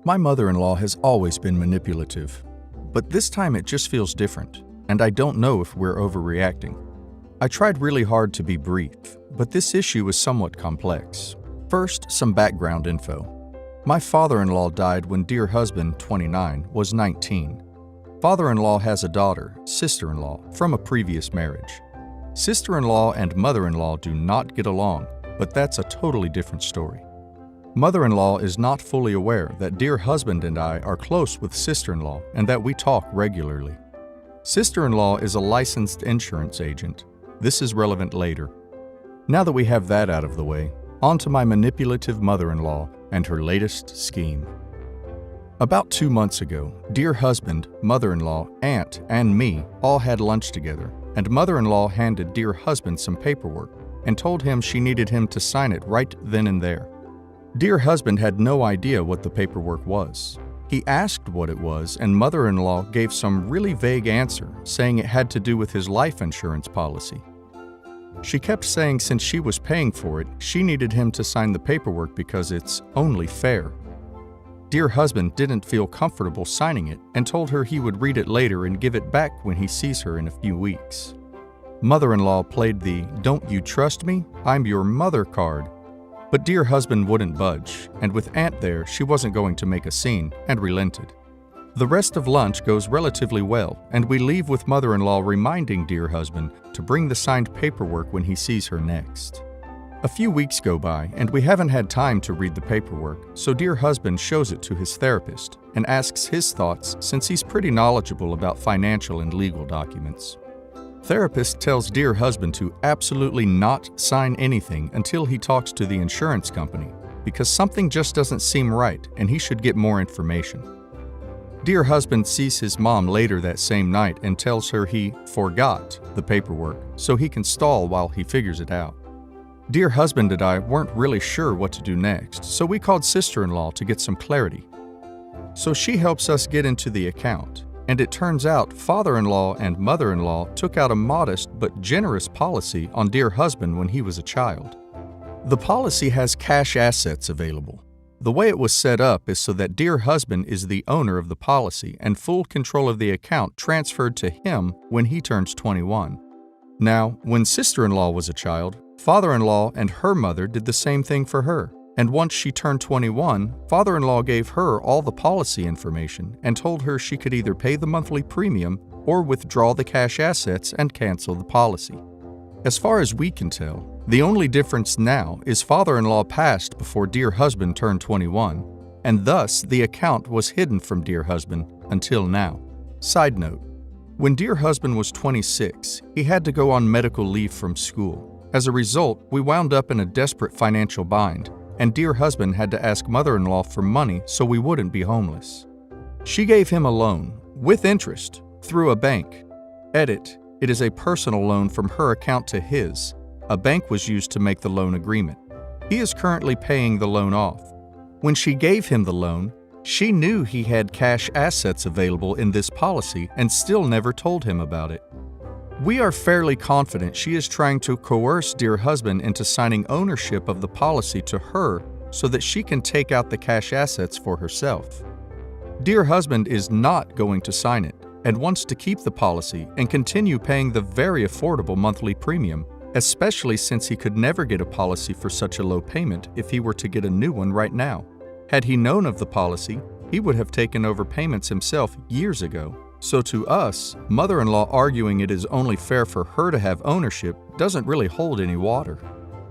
My mother-in-law has always been manipulative, but this time it just feels different, and I don't know if we're overreacting. I tried really hard to be brief, but this issue is somewhat complex. First, some background info. My father-in-law died when dear husband, 29, was 19. Father-in-law has a daughter, sister-in-law, from a previous marriage. Sister-in-law and mother-in-law do not get along, but that's a totally different story. Mother-in-law is not fully aware that dear husband and I are close with sister-in-law and that we talk regularly. Sister-in-law is a licensed insurance agent. This is relevant later. Now that we have that out of the way, on to my manipulative mother-in-law and her latest scheme. About 2 months ago, dear husband, mother-in-law, aunt, and me all had lunch together, and mother-in-law handed dear husband some paperwork and told him she needed him to sign it right then and there. Dear husband had no idea what the paperwork was. He asked what it was, and mother-in-law gave some really vague answer, saying it had to do with his life insurance policy. She kept saying since she was paying for it, she needed him to sign the paperwork because it's only fair. Dear husband didn't feel comfortable signing it and told her he would read it later and give it back when he sees her in a few weeks. Mother-in-law played the "Don't you trust me? I'm your mother" card. But dear husband wouldn't budge, and with aunt there, she wasn't going to make a scene, and relented. The rest of lunch goes relatively well, and we leave with mother-in-law reminding dear husband to bring the signed paperwork when he sees her next. A few weeks go by, and we haven't had time to read the paperwork, so dear husband shows it to his therapist and asks his thoughts since he's pretty knowledgeable about financial and legal documents. Therapist tells dear husband to absolutely not sign anything until he talks to the insurance company because something just doesn't seem right and he should get more information. Dear husband sees his mom later that same night and tells her he forgot the paperwork so he can stall while he figures it out. Dear husband and I weren't really sure what to do next, so we called sister-in-law to get some clarity. So she helps us get into the account, and it turns out father-in-law and mother-in-law took out a modest but generous policy on dear husband when he was a child. The policy has cash assets available. The way it was set up is so that dear husband is the owner of the policy and full control of the account transferred to him when he turns 21. Now, when sister-in-law was a child, father-in-law and her mother did the same thing for her, and once she turned 21, father-in-law gave her all the policy information and told her she could either pay the monthly premium or withdraw the cash assets and cancel the policy. As far as we can tell, the only difference now is father-in-law passed before dear husband turned 21, and thus the account was hidden from dear husband until now. Side note, when dear husband was 26, he had to go on medical leave from school. As a result, we wound up in a desperate financial bind, and dear husband had to ask mother-in-law for money so we wouldn't be homeless. She gave him a loan, with interest, through a bank. Edit, it is a personal loan from her account to his. A bank was used to make the loan agreement. He is currently paying the loan off. When she gave him the loan, she knew he had cash assets available in this policy and still never told him about it. We are fairly confident she is trying to coerce dear husband into signing ownership of the policy to her so that she can take out the cash assets for herself. Dear husband is not going to sign it and wants to keep the policy and continue paying the very affordable monthly premium, especially since he could never get a policy for such a low payment if he were to get a new one right now. Had he known of the policy, he would have taken over payments himself years ago. So to us, mother-in-law arguing it is only fair for her to have ownership doesn't really hold any water.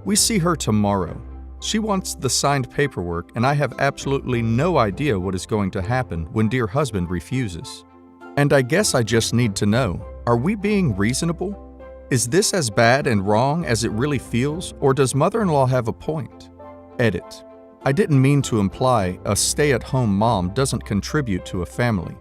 We see her tomorrow. She wants the signed paperwork, and I have absolutely no idea what is going to happen when dear husband refuses. And I guess I just need to know, are we being reasonable? Is this as bad and wrong as it really feels, or does mother-in-law have a point? Edit. I didn't mean to imply a stay-at-home mom doesn't contribute to a family.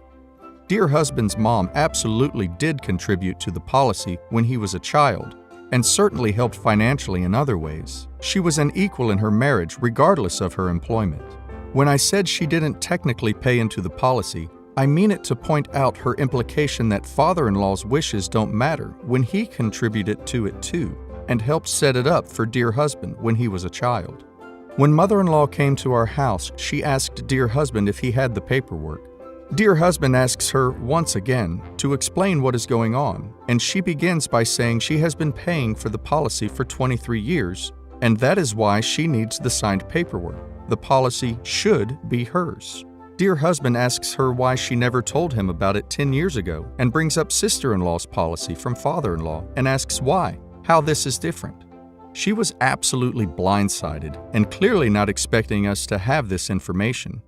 Dear husband's mom absolutely did contribute to the policy when he was a child, and certainly helped financially in other ways. She was an equal in her marriage regardless of her employment. When I said she didn't technically pay into the policy, I mean it to point out her implication that father-in-law's wishes don't matter when he contributed to it too, and helped set it up for dear husband when he was a child. When mother-in-law came to our house, she asked dear husband if he had the paperwork. Dear husband asks her once again to explain what is going on, and she begins by saying she has been paying for the policy for 23 years, and that is why she needs the signed paperwork. The policy should be hers. Dear husband asks her why she never told him about it 10 years ago, and brings up sister-in-law's policy from father-in-law and asks why, how this is different. She was absolutely blindsided and clearly not expecting us to have this information.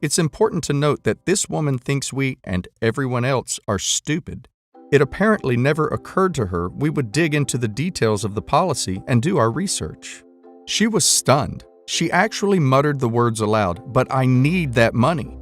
It's important to note that this woman thinks we and everyone else are stupid. It apparently never occurred to her we would dig into the details of the policy and do our research. She was stunned. She actually muttered the words aloud, "But I need that money.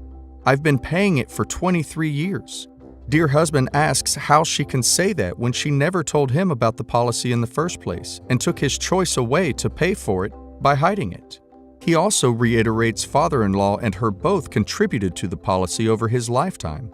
I've been paying it for 23 years. Dear husband asks how she can say that when she never told him about the policy in the first place and took his choice away to pay for it by hiding it. He also reiterates father-in-law and her both contributed to the policy over his lifetime.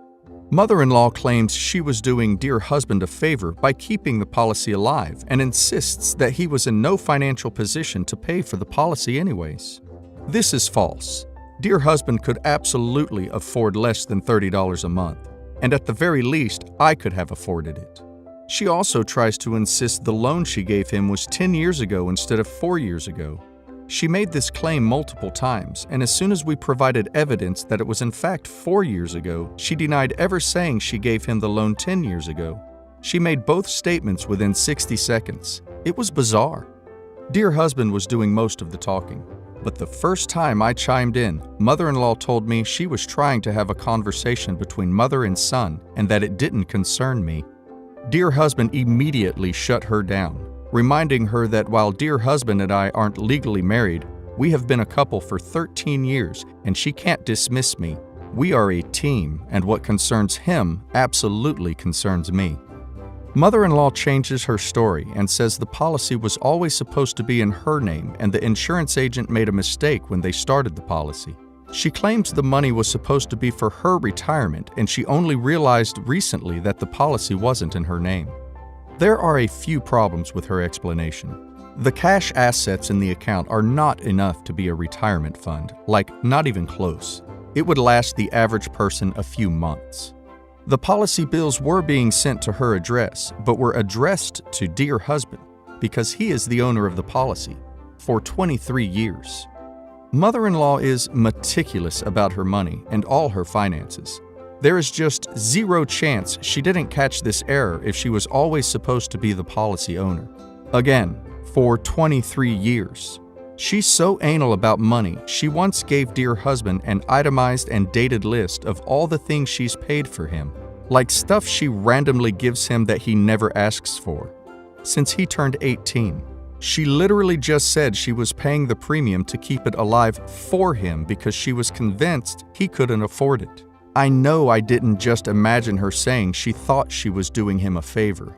Mother-in-law claims she was doing dear husband a favor by keeping the policy alive and insists that he was in no financial position to pay for the policy anyways. This is false. Dear husband could absolutely afford less than $30 a month, and at the very least, I could have afforded it. She also tries to insist the loan she gave him was 10 years ago instead of 4 years ago. She made this claim multiple times, and as soon as we provided evidence that it was in fact 4 years ago, she denied ever saying she gave him the loan 10 years ago. She made both statements within 60 seconds. It was bizarre. Dear husband was doing most of the talking, but the first time I chimed in, mother-in-law told me she was trying to have a conversation between mother and son and that it didn't concern me. Dear husband immediately shut her down, reminding her that while dear husband and I aren't legally married, we have been a couple for 13 years and she can't dismiss me. We are a team, and what concerns him absolutely concerns me. Mother-in-law changes her story and says the policy was always supposed to be in her name and the insurance agent made a mistake when they started the policy. She claims the money was supposed to be for her retirement and she only realized recently that the policy wasn't in her name. There are a few problems with her explanation. The cash assets in the account are not enough to be a retirement fund, like not even close. It would last the average person a few months. The policy bills were being sent to her address, but were addressed to dear husband because he is the owner of the policy for 23 years. Mother-in-law is meticulous about her money and all her finances. There is just zero chance she didn't catch this error if she was always supposed to be the policy owner. Again, for 23 years. She's so anal about money, she once gave dear husband an itemized and dated list of all the things she's paid for him, like stuff she randomly gives him that he never asks for. Since he turned 18, she literally just said she was paying the premium to keep it alive for him because she was convinced he couldn't afford it. I know I didn't just imagine her saying she thought she was doing him a favor.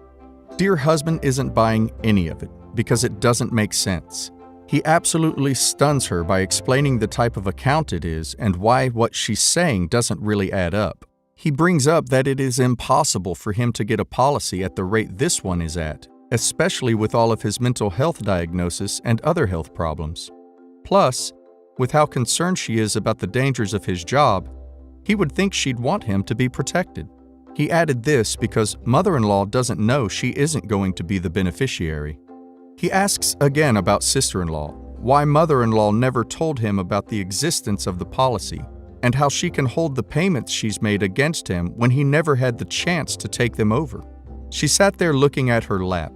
Dear husband isn't buying any of it because it doesn't make sense. He absolutely stuns her by explaining the type of account it is and why what she's saying doesn't really add up. He brings up that it is impossible for him to get a policy at the rate this one is at, especially with all of his mental health diagnosis and other health problems. Plus, with how concerned she is about the dangers of his job, he would think she'd want him to be protected. He added this because mother-in-law doesn't know she isn't going to be the beneficiary. He asks again about sister-in-law, why mother-in-law never told him about the existence of the policy, and how she can hold the payments she's made against him when he never had the chance to take them over. She sat there looking at her lap.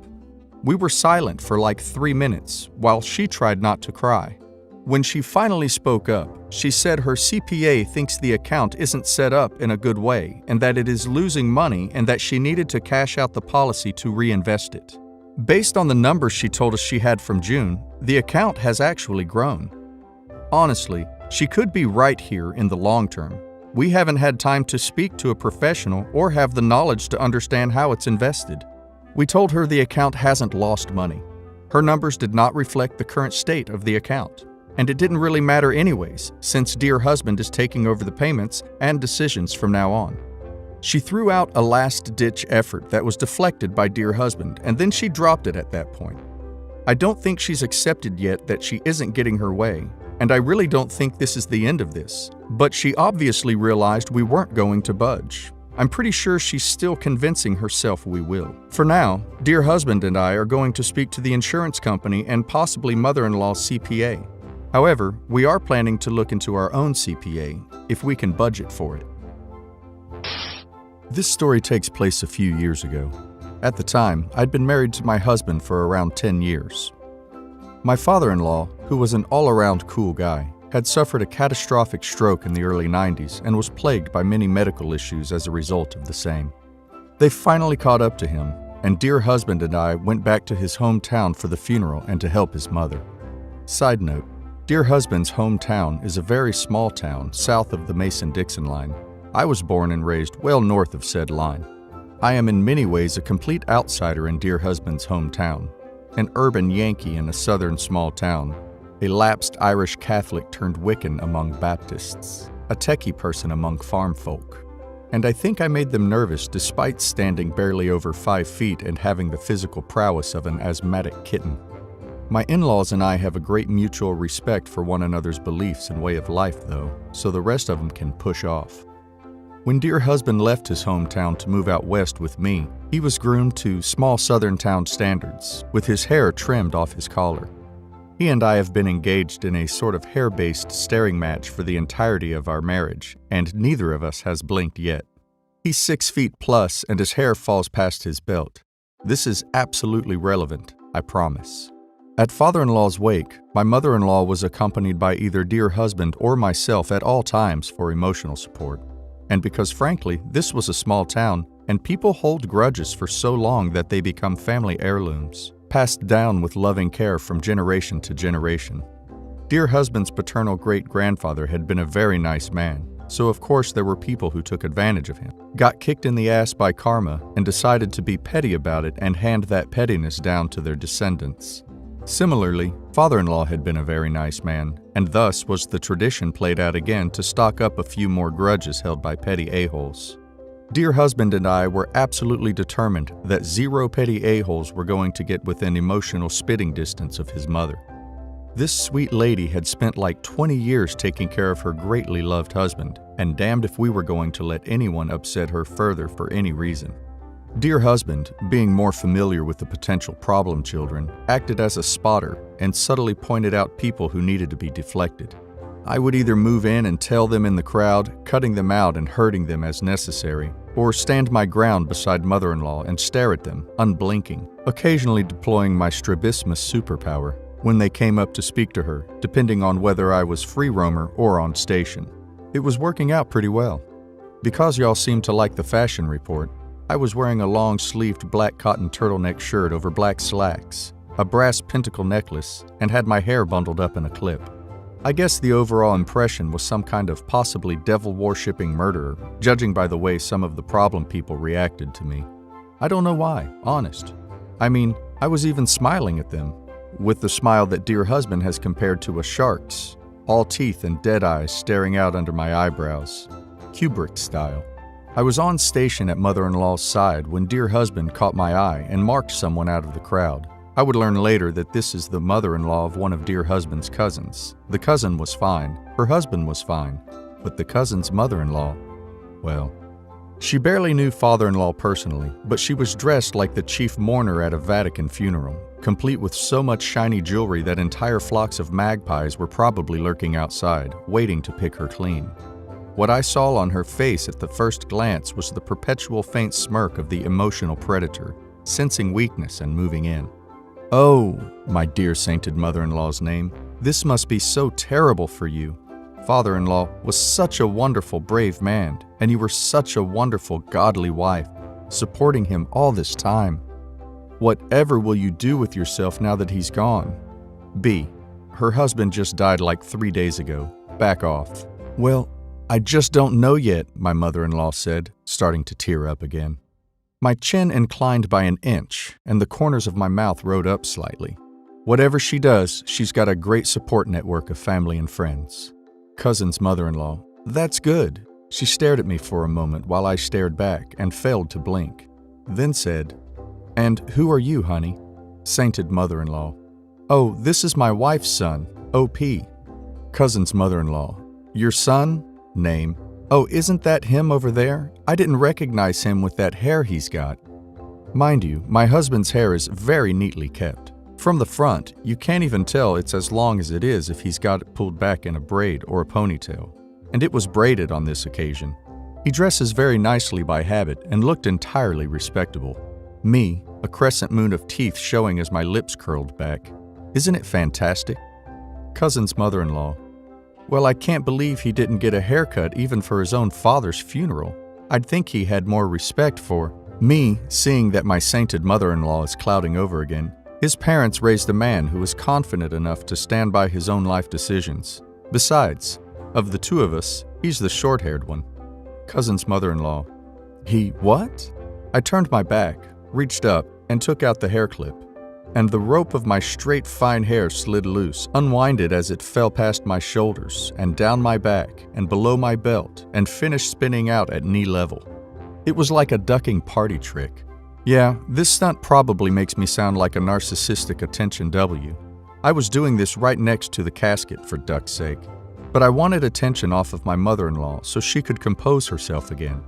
We were silent for like 3 minutes while she tried not to cry. When she finally spoke up, she said her CPA thinks the account isn't set up in a good way and that it is losing money and that she needed to cash out the policy to reinvest it. Based on the numbers she told us she had from June, the account has actually grown. Honestly, she could be right here in the long term. We haven't had time to speak to a professional or have the knowledge to understand how it's invested. We told her the account hasn't lost money. Her numbers did not reflect the current state of the account. And it didn't really matter anyways, since dear husband is taking over the payments and decisions from now on. She threw out a last-ditch effort that was deflected by dear husband, and then she dropped it at that point. I don't think she's accepted yet that she isn't getting her way, and I really don't think this is the end of this. But she obviously realized we weren't going to budge. I'm pretty sure she's still convincing herself we will. For now, dear husband and I are going to speak to the insurance company and possibly mother-in-law's CPA. However, we are planning to look into our own CPA if we can budget for it. This story takes place a few years ago. At the time, I'd been married to my husband for around 10 years. My father-in-law, who was an all-around cool guy, had suffered a catastrophic stroke in the early 90s and was plagued by many medical issues as a result of the same. They finally caught up to him, and dear husband and I went back to his hometown for the funeral and to help his mother. Side note, dear husband's hometown is a very small town south of the Mason-Dixon line. I was born and raised well north of said line. I am in many ways a complete outsider in dear husband's hometown, an urban Yankee in a southern small town, a lapsed Irish Catholic turned Wiccan among Baptists, a techie person among farm folk. And I think I made them nervous despite standing barely over 5 feet and having the physical prowess of an asthmatic kitten. My in-laws and I have a great mutual respect for one another's beliefs and way of life, though, so the rest of them can push off. When dear husband left his hometown to move out west with me, he was groomed to small southern town standards, with his hair trimmed off his collar. He and I have been engaged in a sort of hair-based staring match for the entirety of our marriage, and neither of us has blinked yet. He's 6 feet plus, and his hair falls past his belt. This is absolutely relevant, I promise. At father-in-law's wake, my mother-in-law was accompanied by either dear husband or myself at all times for emotional support. And because frankly, this was a small town, and people hold grudges for so long that they become family heirlooms, passed down with loving care from generation to generation. Dear husband's paternal great-grandfather had been a very nice man, so of course there were people who took advantage of him, got kicked in the ass by karma, and decided to be petty about it and hand that pettiness down to their descendants. Similarly, father-in-law had been a very nice man, and thus was the tradition played out again to stock up a few more grudges held by petty a-holes. Dear husband and I were absolutely determined that 0 petty a-holes were going to get within emotional spitting distance of his mother. This sweet lady had spent like 20 years taking care of her greatly loved husband, and damned if we were going to let anyone upset her further for any reason. Dear husband, being more familiar with the potential problem children, acted as a spotter and subtly pointed out people who needed to be deflected. I would either move in and tell them in the crowd, cutting them out and hurting them as necessary, or stand my ground beside mother-in-law and stare at them, unblinking, occasionally deploying my strabismus superpower when they came up to speak to her, depending on whether I was free roamer or on station. It was working out pretty well. Because y'all seemed to like the fashion report, I was wearing a long-sleeved black cotton turtleneck shirt over black slacks, a brass pentacle necklace, and had my hair bundled up in a clip. I guess the overall impression was some kind of possibly devil-worshipping murderer, judging by the way some of the problem people reacted to me. I don't know why, honest. I mean, I was even smiling at them, with the smile that dear husband has compared to a shark's, all teeth and dead eyes staring out under my eyebrows, Kubrick style. I was on station at mother-in-law's side when dear husband caught my eye and marked someone out of the crowd. I would learn later that this is the mother-in-law of one of dear husband's cousins. The cousin was fine, her husband was fine, but the cousin's mother-in-law, well, she barely knew father-in-law personally, but she was dressed like the chief mourner at a Vatican funeral, complete with so much shiny jewelry that entire flocks of magpies were probably lurking outside, waiting to pick her clean. What I saw on her face at the first glance was the perpetual faint smirk of the emotional predator, sensing weakness and moving in. Oh, my dear sainted mother-in-law's name, this must be so terrible for you. Father-in-law was such a wonderful, brave man, and you were such a wonderful, godly wife, supporting him all this time. Whatever will you do with yourself now that he's gone? B. Her husband just died like 3 days ago. Back off. Well, I just don't know yet, my mother-in-law said, starting to tear up again. My chin inclined by an inch, and the corners of my mouth rode up slightly. Whatever she does, she's got a great support network of family and friends. Cousin's mother-in-law, that's good. She stared at me for a moment while I stared back and failed to blink, then said, and who are you, honey? Sainted mother-in-law, Oh, this is my wife's son, O.P. Cousin's mother-in-law. Your son? Name. Oh, isn't that him over there? I didn't recognize him with that hair he's got. Mind you, my husband's hair is very neatly kept. From the front, you can't even tell it's as long as it is if he's got it pulled back in a braid or a ponytail. And it was braided on this occasion. He dresses very nicely by habit and looked entirely respectable. Me, a crescent moon of teeth showing as my lips curled back. Isn't it fantastic? Cousin's mother-in-law. Well, I can't believe he didn't get a haircut even for his own father's funeral. I'd think he had more respect for me, seeing that my sainted mother-in-law is clouding over again. His parents raised a man who was confident enough to stand by his own life decisions. Besides, of the two of us, he's the short-haired one. Cousin's mother-in-law. He what? I turned my back, reached up, and took out the hair clip. And the rope of my straight fine hair slid loose, unwinded as it fell past my shoulders and down my back and below my belt and finished spinning out at knee level. It was like a ducking party trick. Yeah, this stunt probably makes me sound like a narcissistic attention W. I was doing this right next to the casket, for duck's sake. But I wanted attention off of my mother-in-law so she could compose herself again.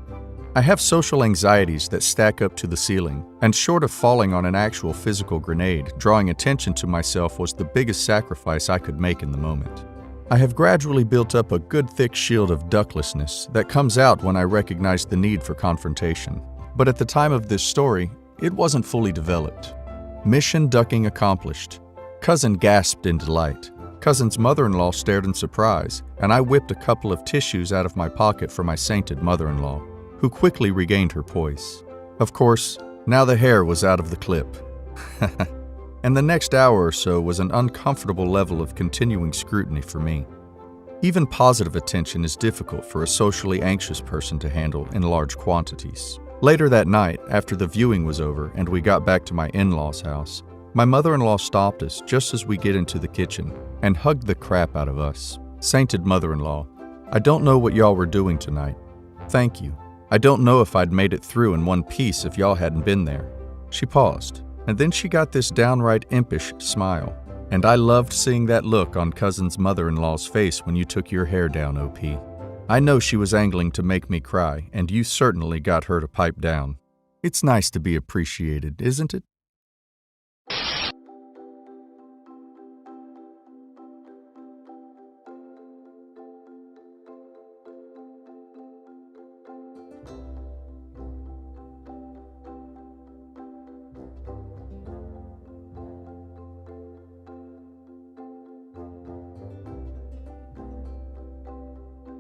I have social anxieties that stack up to the ceiling, and short of falling on an actual physical grenade, drawing attention to myself was the biggest sacrifice I could make in the moment. I have gradually built up a good thick shield of ductlessness that comes out when I recognize the need for confrontation. But at the time of this story, it wasn't fully developed. Mission ducking accomplished. Cousin gasped in delight. Cousin's mother-in-law stared in surprise, and I whipped a couple of tissues out of my pocket for my sainted mother-in-law, who quickly regained her poise. Of course, now the hair was out of the clip. And the next hour or so was an uncomfortable level of continuing scrutiny for me. Even positive attention is difficult for a socially anxious person to handle in large quantities. Later that night, after the viewing was over and we got back to my in-laws' house, my mother-in-law stopped us just as we get into the kitchen and hugged the crap out of us. Sainted mother-in-law, I don't know what y'all were doing tonight. Thank you. I don't know if I'd made it through in one piece if y'all hadn't been there. She paused, and then she got this downright impish smile. And I loved seeing that look on Cousin's mother-in-law's face when you took your hair down, O.P. I know she was angling to make me cry, and you certainly got her to pipe down. It's nice to be appreciated, isn't it?